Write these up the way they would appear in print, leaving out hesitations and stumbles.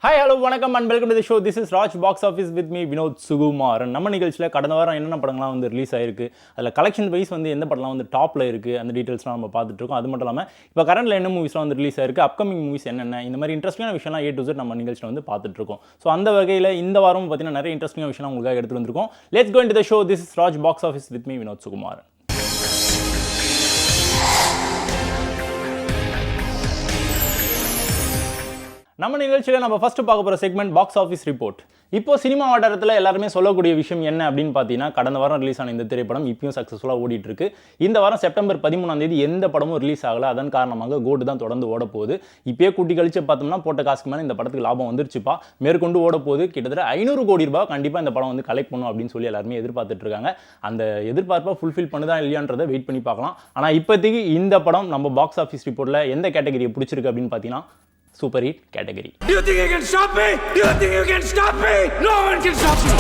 Hi hello வணக்கம் and welcome to the show. This is Raj box office with me Vinod Sukumar. நம்ம நிகழ்ச்சியில் கடந்த வாரம் என்னென்ன படங்கள்லாம் வந்து ரிலீஸ் ஆயிருக்கு, அதில் கலெக்ஷன் வைஸ் வந்து எந்த படம்லாம் வந்து டாப்பில் இருக்குது, அந்த டீட்டெயில்ஸ்லாம் நம்ம பார்த்துட்டு இருக்கோம். அது மட்டும் இல்லாமல் இப்போ கரண்டில் என்ன மூவிஸ்லாம் வந்து ரிலீஸ் ஆயிருக்கு, அப்கமிங் மூவிஸ் என்னென்ன, இந்த மாதிரி இன்ட்ரெஸ்டிங்கான விஷயம்லாம் A to Z நம்ம நிகழ்ச்சியில் வந்து பார்த்துட்டு இருக்கோம். ஸோ அந்த வகையில் இந்த வாரம் பார்த்தீங்கன்னா நிறைய இன்ட்ரெஸ்டிங்கான விஷயம்லாம் உங்களுக்காக எடுத்துகிட்டு வந்திருக்கோம். Let's go into the show. This is Raj box office with me Vinod Sukumar. நம்ம நிகழ்ச்சியில் நம்ம ஃபர்ஸ்ட் பார்க்க போகிற செக்மெண்ட் பாக்ஸ் ஆஃபீஸ் ரிப்போர்ட். இப்போ சினிமா வட்டாரத்தில் எல்லாருமே சொல்லக்கூடிய விஷயம் என்ன அப்படின்னு பார்த்தீங்கன்னா, கடந்த வாரம் ரிலீஸ் ஆன இந்த திரைப்படம் இப்பயும் சக்ஸஸ்ஃபுல்லாக ஓடிட்டு இருக்கு. இந்த வாரம் செப்டம்பர் 13 எந்த படமும் ரிலீஸ் ஆகலை. அதன் காரணமாக கோல்டு தான் தொடர்ந்து ஓட போகுது. இப்பயே கூட்டி கழிச்சு பார்த்தோம்னா போட்ட காசுக்கு மேலே இந்த படத்துக்கு லாபம் வந்துருச்சுப்பா. மேற்கொண்டு ஓட போகுது. கிட்டத்தட்ட 500 கோடி ரூபாய் கண்டிப்பாக இந்த படம் வந்து கலெக்ட் பண்ணும் அப்படின்னு சொல்லி எல்லாருமே எதிர்பார்த்துட்டு இருக்காங்க. அந்த எதிர்பார்ப்பை ஃபுல்ஃபில் பண்ணுதா இல்லையான்றதை வெயிட் பண்ணி பார்க்கலாம். ஆனால் இப்போதைக்கு இந்த படம் நம்ம பாக்ஸ் ஆஃபீஸ் ரிப்போர்ட்டில் எந்த கேட்டகரியை பிடிச்சிருக்கு அப்படின்னு பார்த்தீங்கன்னா super hit category. Do you think you can stop me? Do you think you can stop me? No one can stop me.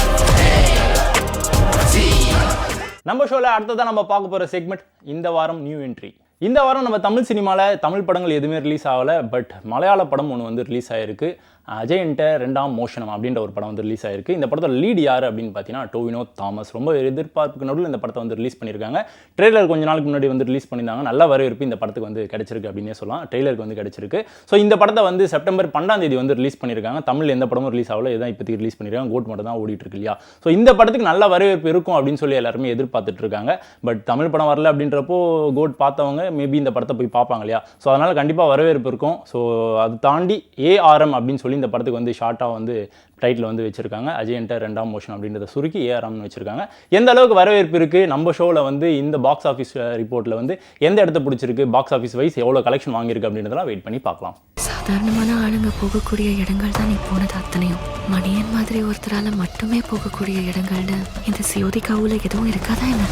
நம்ம ஷோல அடுத்ததான் நம்ம பார்க்க போற செக்மெண்ட் இந்த வாரம் நியூ என்ட்ரி. இந்த வாரம் நம்ம தமிழ் சினிமாவில் தமிழ் படங்கள் எதுவுமே ரிலீஸ் ஆகலை. பட் மலையாள படம் ஒன்று வந்து ரிலீஸ் ஆகிருக்கு. அஜய் என்டர் 2ஆம் மோஷனம் அப்படின்ற ஒரு படம் வந்து ரிலீஸ் ஆயிருக்கு. இந்த படத்தோட லீட் யார் அப்படின்னு பார்த்தீங்கன்னா டோவினோ தாமஸ். ரொம்ப எதிர்பார்ப்புக்கு நடுவில் இந்த படத்தை வந்து ரிலீஸ் பண்ணியிருக்காங்க. ட்ரெய்லர் கொஞ்ச நாளுக்கு முன்னாடி வந்து ரிலீஸ் பண்ணியிருந்தாங்க. நல்ல வரவேற்பு இந்த படத்துக்கு வந்து கிடைச்சிருக்கு அப்படின்னே சொல்லலாம். ட்ரெய்லருக்கு வந்து கிடைச்சிருக்கு. ஸோ இந்த படத்தை வந்து செப்டம்பர் 12 வந்து ரிலீஸ் பண்ணியிருக்காங்க. தமிழ் எந்த படமும் ரிலீஸ் ஆகல, இதான் இப்போதைக்கு ரிலீஸ் பண்ணியிருக்காங்க. கோட் மட்டும் தான் ஓடிட்டு இருக்கு இல்லையா. ஸோ இந்த படத்துக்கு நல்ல வரவேற்பு இருக்கும் அப்படின்னு சொல்லி எல்லாருமே எதிர்பார்த்துட்டு இருக்காங்க. பட் தமிழ் படம் வரல அப்படின்றப்போ கோட் பார்த்தவங்க மேபி இந்த படத்தை போய் பார்ப்பாங்க இல்லையா. ஸோ அதனால் கண்டிப்பாக வரவேற்பு இருக்கும். ஸோ அது தாண்டி ARM அப்படின்னு சொல்லி இந்த படத்துக்கு வந்து ஷார்ட்டாக வந்து டைட்டில் வந்து வச்சிருக்காங்க. அஜய் என்டர் 2ஆம் மோஷன் அப்படின்றத சுருக்கி ARMனு வச்சிருக்காங்க. எந்த அளவுக்கு வரவேற்பு இருக்குது, நம்ம ஷோவில் வந்து இந்த பாக்ஸ் ஆஃபீஸ் ரிப்போர்ட்டில் வந்து எந்த இடத்த பிடிச்சிருக்கு, பாக்ஸ் ஆஃபீஸ் வைஸ் எவ்வளோ கலெக்ஷன் வாங்கியிருக்கு அப்படின்றதெல்லாம் வெயிட் பண்ணி பார்க்கலாம். சாதாரணமான ஆளுங்க போகக்கூடிய இடங்கள் தான் நீ போனது அத்தனையும். மணியன் மாதிரி ஒருத்தரால மட்டுமே போகக்கூடிய இடங்கள்னு இந்த சியோதிகாவுல எதுவும் இருக்காதா என்ன?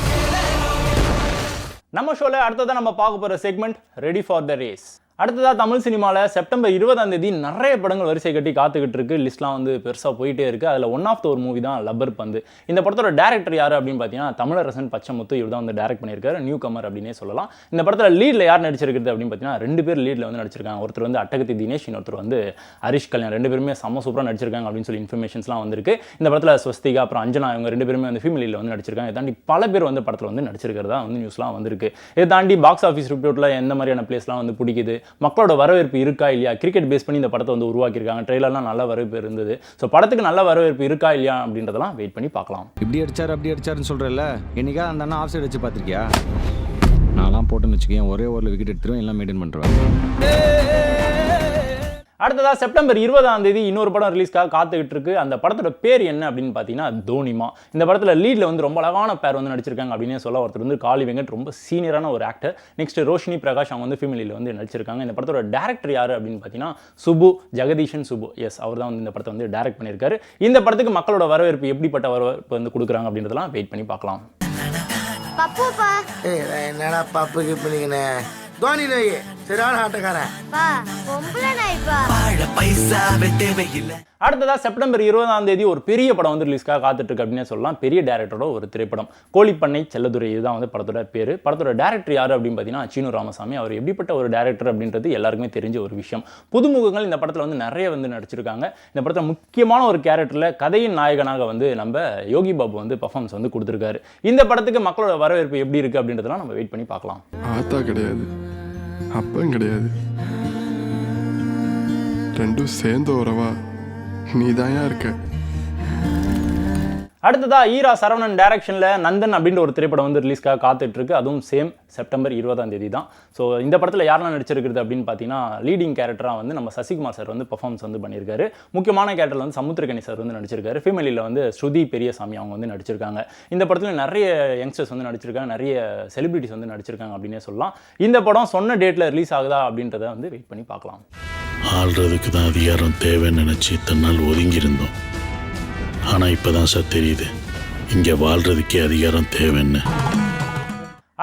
நம்ம ஷோவில் அடுத்ததான் நம்ம பார்க்க போகிற segment ready for the race. அடுத்ததாக தமிழ் சினிமாவில் செப்டம்பர் 20 நிறைய படங்கள் வரிசை கட்டி காத்துக்கிட்டு இருக்கு. லிஸ்ட்லாம் வந்து பெருசாக போயிட்டே இருக்குது. அதில் ஒன் ஆஃப் த ஒரு மூவி தான் லப்பர் பந்து. இந்த படத்தோட டேரக்டர் யார் அப்படின்னு பார்த்தீங்கன்னா தமிழரசன் பச்சமுத்து. இவர் தான் வந்து டேரக்ட் பண்ணியிருக்காரு. நியூ கமர் அப்படின்னே சொல்லலாம். இந்த படத்தில் லீடில் யார் நடிச்சிருக்கிறது அப்படின்னு பார்த்தீங்கன்னா 2 பேர் லீடில் வந்து நடிச்சிருக்காங்க. ஒருத்தர் வந்து அட்டகத்தி தினேஷ், இன்னொருத்தர் வந்து ஹரிஷ் கல்யாண். 2 பேருமே செம்ம சூப்பராக நடிச்சிருக்காங்க அப்படின்னு சொல்லி இன்ஃபர்மேஷன்ஸ்லாம் வந்திருக்கு. இந்த படத்தில் ஸ்வஸ்திகா அப்புறம் அஞ்சனா இவங்க 2 பேருமே வந்து ஃபீமேலில் வந்து நடிச்சிருக்காங்க. இதை தாண்டி பல பேர் வந்து படத்தில் வந்து நடிச்சிருக்கிறதா வந்து நியூஸ்லாம் வந்திருக்கு. இதை தாண்டி பாக்ஸ் ஆஃபீஸ் ரிப்போர்ட்டில் எந்த மாதிரியான பிளேஸ்லாம் வந்து பிடிக்குது, மக்களோட வரவேற்பு இருக்கா இல்லையா, கிரிக்கெட் பேஸ் பண்ணி இந்த படத்தை வந்து உருவாக்கியிருக்காங்க. ட்ரெய்லர்லாம் நல்ல வரவேற்பு இருந்தது. ஸோ படத்துக்கு நல்ல வரவேற்பு இருக்கா இல்லையா அப்படின்றதெல்லாம் வெயிட் பண்ணி பார்க்கலாம். இப்படி அடிச்சார் அப்படி அடிச்சாருன்னு சொல்கிறல்ல, என்னைக்கா அந்த அண்ணா ஆஃப் சைடு வச்சு பார்த்துருக்கியா? நான்லாம் போட்டுன்னு வச்சுக்கேன், ஒரே ஓவரில் விக்கெட் எடுத்துருவேன், எல்லாம் மெயின்டைன் பண்ணுறேன். அடுத்ததாக செப்டம்பர் 20 இன்னொரு படம் ரிலீஸ்க்காக காத்துக்கிட்டு இருக்கு. அந்த படத்தோட பேர் என்ன அப்படின்னு பார்த்தீங்கன்னா தோனிமா. இந்த படத்தில் லீடில் வந்து ரொம்ப அழகான பேர் வந்து நடிச்சிருக்காங்க அப்படின்னே சொல்ல. ஒருத்தர் வந்து காளி வெங்கட், ரொம்ப சீனியரான ஒரு ஆக்டர். நெக்ஸ்ட் ரோஷினி பிரகாஷ், அவங்க வந்து ஃபீமேலில் வந்து நடிச்சிருக்காங்க. இந்த படத்தோட டேரக்டர் யார் அப்படின்னு பார்த்தீங்கன்னா சுபு, ஜெகதீஷன் சுபு. எஸ், அவர் தான் வந்து இந்த படத்தை வந்து டேரக்ட் பண்ணியிருக்காரு. இந்த படத்துக்கு மக்களோட வரவேற்பு எப்படிப்பட்ட வரவேற்பு வந்து கொடுக்குறாங்க அப்படின்றதெல்லாம் வெயிட் பண்ணி பார்க்கலாம். என்னடா பப்பு கிப்பினீங்கண்ணே, தோனி நோய் சரியான ஆட்டக்காரன். அடுத்ததா செப்டம்பர் 20 ஒரு பெரிய படம் வந்து ரிலீஸ்க்காக காத்துட்டு இருக்கு அப்படின்னு சொல்லலாம். பெரிய டேரக்டரோட ஒரு திரைப்படம் கோழிப்பண்ணை செல்லதுரை. இதுதான் வந்து படத்தோட பேர். படத்தோட டேரக்டர் யார் அப்படின்னு பார்த்தீங்கன்னா சீனு ராமசாமி. அவர் எப்படிப்பட்ட ஒரு டேரக்டர் அப்படின்றது எல்லாருக்குமே தெரிஞ்ச ஒரு விஷயம். புதுமுகங்கள் இந்த படத்தில் வந்து நிறைய வந்து நடிச்சிருக்காங்க. இந்த படத்தில் முக்கியமான ஒரு கேரக்டரில் கதையின் நாயகனாக வந்து நம்ம யோகி பாபு வந்து பர்ஃபார்மன்ஸ் வந்து கொடுத்துருக்காரு. இந்த படத்துக்கு மக்களோட வரவேற்பு எப்படி இருக்கு அப்படின்றதெல்லாம் நம்ம வெயிட் பண்ணி பார்க்கலாம். ஆத்தா கிடையாது, அப்பம் கிடையாது, ரெண்டும் சேர்ந்த உறவா நீதாயா இருக்க. அடுத்ததா ஈரா சரவணன் டைரக்ஷனில் நந்தன் அப்படின்ற ஒரு திரைப்படம் வந்து ரிலீஸ்க்காக காத்துட்டு இருக்கு. அதுவும் சேம் செப்டம்பர் 20 தான். ஸோ இந்த படத்தில் யாரெல்லாம் நடிச்சிருக்கிறது அப்படின்னு பார்த்தீங்கன்னா லீடிங் கேரக்டராக வந்து நம்ம சசிகுமார் சார் வந்து பர்ஃபார்மன்ஸ் வந்து பண்ணியிருக்காரு. முக்கியமான கேரக்டரில் வந்து சமுத்திரகனி சார் வந்து நடிச்சிருக்காரு. ஃபீமேலில் வந்து ஸ்ருதி பெரியசாமி அவங்க வந்து நடிச்சிருக்காங்க. இந்த படத்தில் நிறைய யங்ஸ்டர்ஸ் வந்து நடிச்சிருக்காங்க, நிறைய செலிபிரிட்டிஸ் வந்து நடிச்சிருக்காங்க அப்படின்னே சொல்லலாம். இந்த படம் சொன்ன டேட்டில் ரிலீஸ் ஆகுதா அப்படின்றத வந்து வெயிட் பண்ணி பார்க்கலாம். ஆள்றதுக்கு தான் அதிகாரம் தேவைன்னு நினச்சி இத்தனை நாள் ஒதுங்கியிருந்தோம். ஆனால் இப்போ தான் சார் தெரியுது, இங்கே வாழ்கிறதுக்கே அதிகாரம் தேவைன்னு.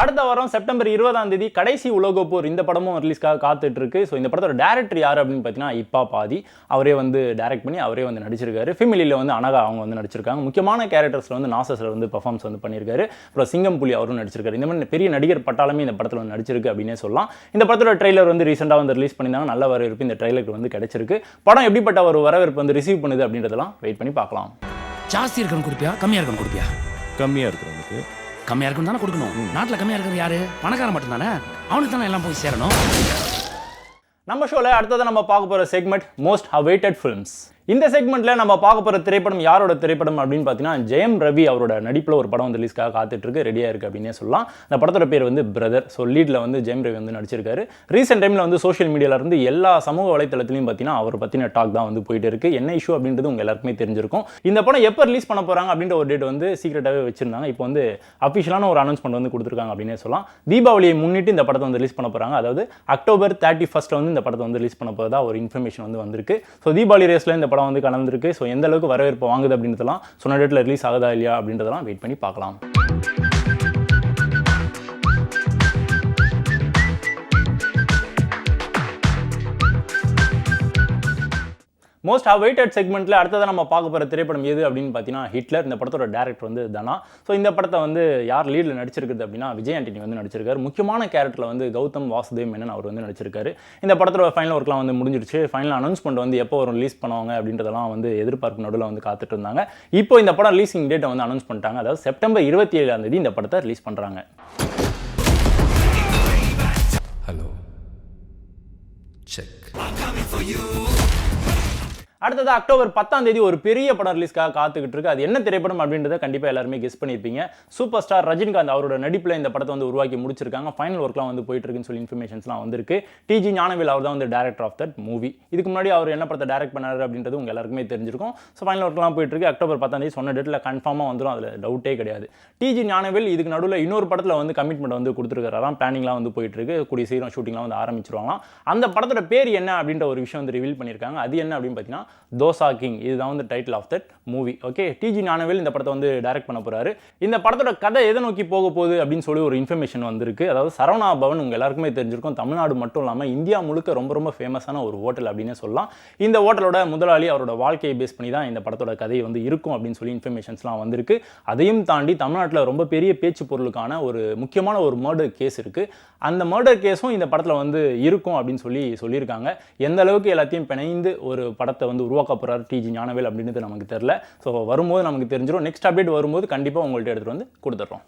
அடுத்த வாரம் செப்டம்பர் 20ஆம் தேதி கடைசி உலகப்போர் இந்த படமும் ரிலீஸ்க்காக காத்துட்டு இருக்கு. ஸோ இந்த படத்தோட டேரக்டர் யார் அப்படின்னு பார்த்தீங்கன்னா இப்பா பாதி, அவரே வந்து டைரக்ட் பண்ணி அவரே வந்து நடிச்சிருக்காரு. ஃபெமிலியில் வந்து அனகா அவங்க வந்து நடிச்சிருக்காங்க. முக்கியமான கேரக்டர்ஸில் வந்து நாசஸில் வந்து பர்ஃபார்மன்ஸ் வந்து பண்ணியிருக்காரு. அப்புறம் சிங்கம் புலி அவரும் நடிச்சிருக்காரு. இந்த மாதிரி பெரிய நடிகர் பட்டாளமே இந்த படத்தில் வந்து நடிச்சிருக்கு அப்படின்னே சொல்லலாம். இந்த படத்தோட ட்ரெய்லர் வந்து ரீசெண்டாக வந்து ரிலீஸ் பண்ணியிருந்தாங்க. நல்ல வரவேற்பு இந்த ட்ரெய்லருக்கு வந்து கிடைச்சிருக்கு. படம் எப்படிப்பட்ட ஒரு வரவேற்பு வந்து ரிசீவ் பண்ணுது அப்படின்றதெல்லாம் வெயிட் பண்ணி பார்க்கலாம். ஜாஸ்தி இருக்கணும் கொடுப்பியா, கம்மியாக இருக்கணும் கொடுப்பியா? கம்மியாக இருக்கிறவங்களுக்கு கம்மியாக இருக்குன்னு தானே கொடுக்கணும். நாட்டில் கம்மியாக இருக்கிறது யாரு? பணக்காரன் மட்டும்தானே, அவனுக்கு தானே எல்லாம் போய் சேரணும். நம்ம ஷோவில் அடுத்தது நம்ம பார்க்க போகிற செக்மெண்ட் மோஸ்ட் அவைட்டட் ஃபிலிம்ஸ். இந்த செக்மெண்ட்டில் நம்ம பார்க்க போகிற திரைப்படம் யாரோட திரைப்படம் அப்படின்னு பார்த்தீங்கன்னா ஜெயம் ரவி அவரோட நடிப்பில் ஒரு படம் வந்து ரிலீஸ்க்காக காத்துட்ருக்கு, ரெடியாக இருக்குது அப்படின்னே சொல்லலாம். அந்த படத்தோட பேர் வந்து பிரதர். ஸோ லீடில் வந்து ஜெயம் ரவி வந்து நடிச்சிருக்காரு. ரீசெண்ட் டைமில் வந்து சோஷியல் மீடியாவிலேருந்து எல்லா சமூக வலைத்தளத்துலையும் பார்த்தீங்கன்னா அவர் பற்றின டாக் தான் வந்து போயிட்டு இருக்குது. என்ன இஷ்யூ அப்படின்றது உங்கள் எல்லாருக்குமே தெரிஞ்சிருக்கும். இந்த படம் எப்போ ரிலீஸ் பண்ண போகிறாங்க அப்படின்ற ஒரு டேட் வந்து சீக்கிரட்டாகவே வச்சிருந்தாங்க. இப்போ வந்து அஃபிஷியலான ஒரு அனௌன்ஸ்மெண்ட் வந்து கொடுத்துருக்காங்க அப்படின்னே சொல்லலாம். தீபாவளியை முன்னிட்டு இந்த படத்தை வந்து ரிலீஸ் பண்ண போகிறாங்க. அதாவது அக்டோபர் 31 வந்து இந்த படத்தை வந்து ரிலீஸ் பண்ண போகிறதா ஒரு இன்ஃபர்மேஷன் வந்து வந்திருக்கு. ஸோ தீபாவளி ரேஸில் இந்த படம் வந்து கலந்துருக்கு. ஸோ எந்த அளவுக்கு வரவேற்பு வாங்குது அப்படின்றதெல்லாம் சொன்ன டேட்டில் ரிலீஸ் ஆகுதா இல்லையா அப்படின்றதெல்லாம் வெயிட் பண்ணி பார்க்கலாம். மோஸ்ட் அவைட்டட் செக்மெண்ட்டில் அடுத்ததான் நம்ம பார்க்க போகிற திரைப்படம் எது அப்படின்னு பார்த்தீங்கன்னா ஹிட்லர். இந்த படத்தோட டேரக்டர் வந்து தனா. ஸோ இந்த படத்தை வந்து யார் லீடில் நடிச்சிருக்குது அப்படின்னா விஜய் ஆண்டனி வந்து நடிச்சிருக்காரு. முக்கியமான கேரக்டரில் வந்து கௌதம் வாசுதேவ் மேனன் அவர் வந்து நடிச்சிருக்காரு. இந்த படத்தோட ஃபைனல் ஒர்க்லாம் வந்து முடிஞ்சிருச்சு. ஃபைனல் அனௌன்ஸ்மெண்ட் வந்து எப்போ வரும் ரிலீஸ் பண்ணுவாங்க அப்படின்றதெல்லாம் வந்து எதிர்பார்ப்பு நடுவில் வந்து காத்துட்டு இருந்தாங்க. இப்போ இந்த படம் ரிலீசிங் டேட்டை வந்து அனௌன்ஸ் பண்ணிட்டாங்க. அதாவது செப்டம்பர் 27ஆம் தேதி இந்த படத்தை ரிலீஸ் பண்ணுறாங்க. Hello check. அடுத்தது அக்டோபர் 10ஆம் தேதி ஒரு பெரிய படம் ரிலீஸ்க்காக காத்துக்கிட்டு இருக்கு. அது என்ன திரைப்படம் அப்படின்றத கண்டிப்பாக எல்லாருமே கெஸ் பண்ணியிருப்பீங்க. சூப்பர் ஸ்டார் ரஜினிகாந்த் அவரோட நடிப்பில் இந்த படத்தை வந்து உருவாக்கி முடிச்சிருக்காங்க. ஃபைனல் ஒர்க்லாம் வந்து போயிட்டு இருக்குன்னு சொல்லி இன்ஃபர்மேஷன்ஸ்லாம் வந்திருக்கு. டிஜி ஞானவேல் அவர் தான் வந்து டேரக்டர் ஆஃப் தட் மூவி. இதுக்கு முன்னாடி அவர் என்ன படத்தை டேரக்ட் பண்ணாரு அப்படின்றது உங்க எல்லாருக்குமே தெரிஞ்சிருக்கும். ஸோ ஃபைனல் ஒர்க்லாம் போயிட்டு இருக்கு. அக்டோபர் 10ஆம் தேதி சொன்ன டேட்டில் கன்ஃபார்மாக வந்துடும், அதில் டவுட்டே கிடையாது. டிஜி ஞானவேல் இதுக்கு நடுவில் இன்னொரு படத்தில் வந்து கமிட்மெண்ட் வந்து கொடுத்துருக்காராம். பிளானிங்லாம் வந்து போயிட்டு இருக்கு. கூடிய சீக்கிரம் ஷூட்டிங்லாம் வந்து ஆரம்பிச்சிருவாங்களாம். அந்த படத்தோட பேர் என்ன அப்படின்ற ஒரு விஷயம் வந்து ரிவீல் பண்ணியிருக்காங்க. அது என்ன அப்படின்னு பார்த்தீங்கன்னா தோசா கிங். இதுதான் வந்து title of that movie. Okay, TJ Gnanavel இந்த படத்தை வந்து டைரக்ட் பண்ண போறாரு. இந்த படத்தோட கதை எதை நோக்கி போக போகுது அப்படின்னு சொல்லி ஒரு இன்ஃபர்மேஷன் வந்திருக்கு. அதாவது சரவணா பவன் உங்க எல்லாருக்குமே தெரிஞ்சிருக்கும். தமிழ்நாடு மட்டும் இல்லாமல் இந்தியா முழுக்க ரொம்ப ரொம்ப ஃபேமஸான ஒரு ஹோட்டல் அப்படின்னே சொல்லலாம். இந்த ஹோட்டலோட முதலாளி அவரோட வாழ்க்கையை பேஸ் பண்ணி தான் இந்த படத்தோட கதை வந்து இருக்கும் அப்படின்னு சொல்லி இன்ஃபர்மேஷன்ஸ்லாம் வந்திருக்கு. அதையும் தாண்டி தமிழ்நாட்டில் ரொம்ப பெரிய பேச்சு பொருளுக்கான ஒரு முக்கியமான ஒரு மர்டர் கேஸ் இருக்கு. அந்த மர்டர் கேஸும் இந்த படத்தில் வந்து இருக்கும் அப்படின்னு சொல்லியிருக்காங்க. எந்த அளவுக்கு எல்லாத்தையும் பிணைந்து ஒரு படத்தை வந்து உருவாக்க போறாரு டிஜி ஞானவேல் அப்படின்றது நமக்கு தெரியல. ஸோ வரும்போது நமக்கு தெரிஞ்சிடும். நெக்ஸ்ட் அப்டேட் வரும்போது கண்டிப்பாக உங்கள்கிட்ட எடுத்துகிட்டு வந்து கொடுத்துட்றோம்.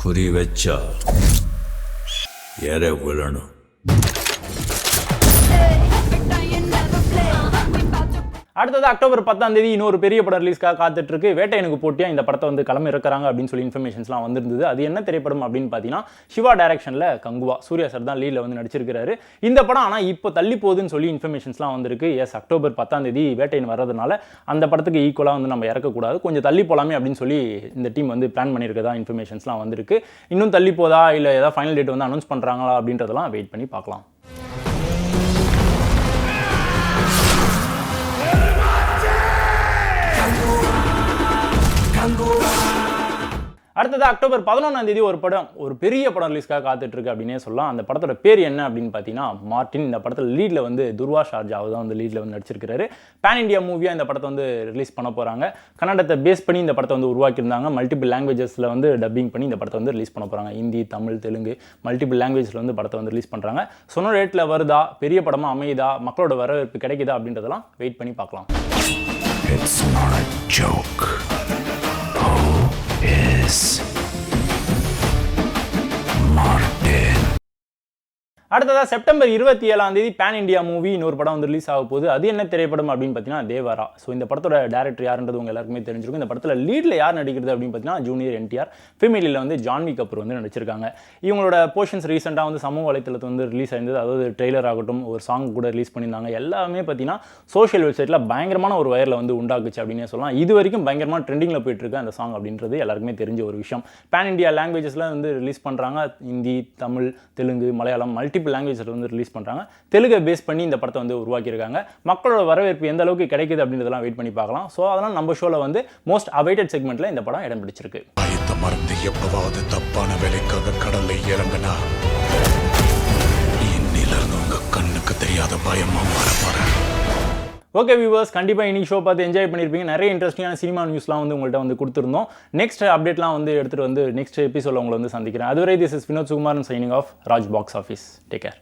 குறி வச்சா எற விழணும். அடுத்தது அக்டோபர் 10ஆம் தேதி இன்னொரு பெரிய படம் ரிலீஸ்க்காக காத்துட்டு இருக்கு. வேட்டையனுக்கு போட்டியா இந்த படத்தை வந்து களம் இறக்குறாங்க அப்படின்னு சொல்லி இன்ஃபர்மேஷன்ஸ்லாம் வந்திருந்தது. அது என்ன திரைப்படம் அப்படின்னு பார்த்தீங்கன்னா சிவா டைரக்ஷனில் கங்குவா. சூர்யா சார் தான் லீடில் வந்து நடிச்சிருக்காரு. இந்த படம் ஆனால் இப்போ தள்ளி போகுதுன்னு சொல்லி இன்ஃபர்மேஷன்ஸ்லாம் வந்திருக்கு. எஸ், அக்டோபர் 10ஆம் தேதி வேட்டையன் வர்றதுனால அந்த படத்துக்கு ஈக்குவலாக வந்து நம்ம இறக்கக்கூடாது, கொஞ்சம் தள்ளி போகலாமே அப்படின்னு சொல்லி இந்த டீம் வந்து பிளான் பண்ணியிருக்கதா இன்ஃபர்மேஷன்ஸ்லாம் வந்திருக்கு. இன்னும் தள்ளி போதா இல்லை ஏதாவது ஃபைனல் டேட் வந்து அனௌன்ஸ் பண்ணுறாங்களா அப்படின்றதெல்லாம் வெயிட் பண்ணி பார்க்கலாம். அடுத்தது அக்டோபர் 11ஆம் தேதி ஒரு பெரிய படம் ரிலீஸ்க்காக காத்துட்டு இருக்கு அப்படின்னே சொல்லலாம். அந்த படத்தோட பேர் என்ன அப்படின்னு பார்த்தீங்கன்னா மார்டின். இந்த படத்தில் லீடில் வந்து துர்வா ஷார்ஜா தான் வந்து லீடில் வந்து நடிச்சிருக்காரு. பேன் இண்டியா மூவியாக இந்த படத்தை வந்து ரிலீஸ் பண்ண போகிறாங்க. கன்னடத்தை பேஸ் பண்ணி இந்த படத்தை வந்து உருவாக்கியிருந்தாங்க. மல்டிபிள் லாங்குவேஜஸில் வந்து டப்பிங் பண்ணி இந்த படத்தை வந்து ரிலீஸ் பண்ண போகிறாங்க. ஹிந்தி, தமிழ், தெலுங்கு மல்டிபிள் லாங்குவேஜில் வந்து படத்தை வந்து ரிலீஸ் பண்ணுறாங்க. சொன்ன ரேட்டில் வருதா, பெரிய படமாக அமையுதா, மக்களோட வரவேற்பு கிடைக்குதா அப்படின்றதெல்லாம் வெயிட் பண்ணி பார்க்கலாம். It's not a joke. Who is Martin? அடுத்ததாக செப்டம்பர் 27ஆம் தேதி பேன் இண்டியா மூவி இன்னொரு படம் வந்து ரிலீஸ் ஆக போகுது. அது என்ன திரைப்படம் அப்படின்னு பார்த்தீங்கன்னா தேவரா. ஸோ இந்த படத்தோட டேரக்டர் யாருன்றது உங்க எல்லாருக்குமே தெரிஞ்சிருக்கும். இந்த படத்தில் லீடில் யார் நடிக்கிறது அப்படின்னு பார்த்தீங்கன்னா ஜூனியர் என்டிஆர். ஃபெமிலியில் வந்து ஜான்வி கபூர் வந்து நடிச்சிருக்காங்க. இவங்களோட போர்ஷன்ஸ் ரீசெண்டாக வந்து சமூக வலைத்தளத்தில் வந்து ரிலீஸ் ஆயிருந்தது. அதாவது ட்ரெய்லர் ஆகட்டும், ஒரு சாங் கூட ரிலீஸ் பண்ணியிருந்தாங்க. எல்லாமே பார்த்தீங்கன்னா சோஷியல் வெப்சைட்டில் பயங்கரமான ஒரு வயரில் வந்து உண்டாக்குச்சு அப்படின்னே சொல்லலாம். இது வரைக்கும் பயங்கரமான ட்ரெண்டிங்கில் போயிட்டு இருக்கு அந்த சாங் அப்படின்றது எல்லாருக்குமே தெரிஞ்ச ஒரு விஷயம். பேன் இண்டியா லாங்குவேஜஸில் வந்து ரிலீஸ் பண்ணுறாங்க. ஹிந்தி, தமிழ், தெலுங்கு, மலையாளம் மல்டிபிள் லாங்குவேஜில் வந்து ரிலீஸ் பண்ணுறாங்க. தெலுங்கை பேஸ் பண்ணி இந்த படத்தை வந்து உருவாக்கியிருக்காங்க. மக்களோட வரவேற்பு எந்த அளவுக்கு கிடைக்குது அப்படின்றதெல்லாம் வெயிட் பண்ணி பார்க்கலாம். ஸோ அதனால் நம்ம ஷோவில் வந்து மோஸ்ட் அவைட்டட் செக்மெண்ட்டில் இந்த படம் இடம் பிடிச்சிருக்கு. மறந்து எப்பவாவது தப்பான வேலைக்காக கடல்ல இறங்கினா இன்னிலிருந்து உங்க கண்ணுக்கு தெரியாத பயமா மாறப்போறேன். ஓகே வியூவர்ஸ், கண்டிப்பாக இன்னைக்கு ஷோ பார்த்து என்ஜாய் பண்ணியிருப்பீங்க. நிறைய இன்ட்ரெஸ்டிங்கான சினிமா நியூஸ்லாம் வந்து உங்கள்கிட்ட வந்து கொடுத்துருந்தோம். நெக்ஸ்ட் அப்டேட்லாம் வந்து எடுத்துகிட்டு வந்து நெக்ஸ்ட் எபிசோட உங்களை வந்து சந்திக்கிறேன். அதுவரை this is Vinod Sukumaran signing off Raj box office. Take care.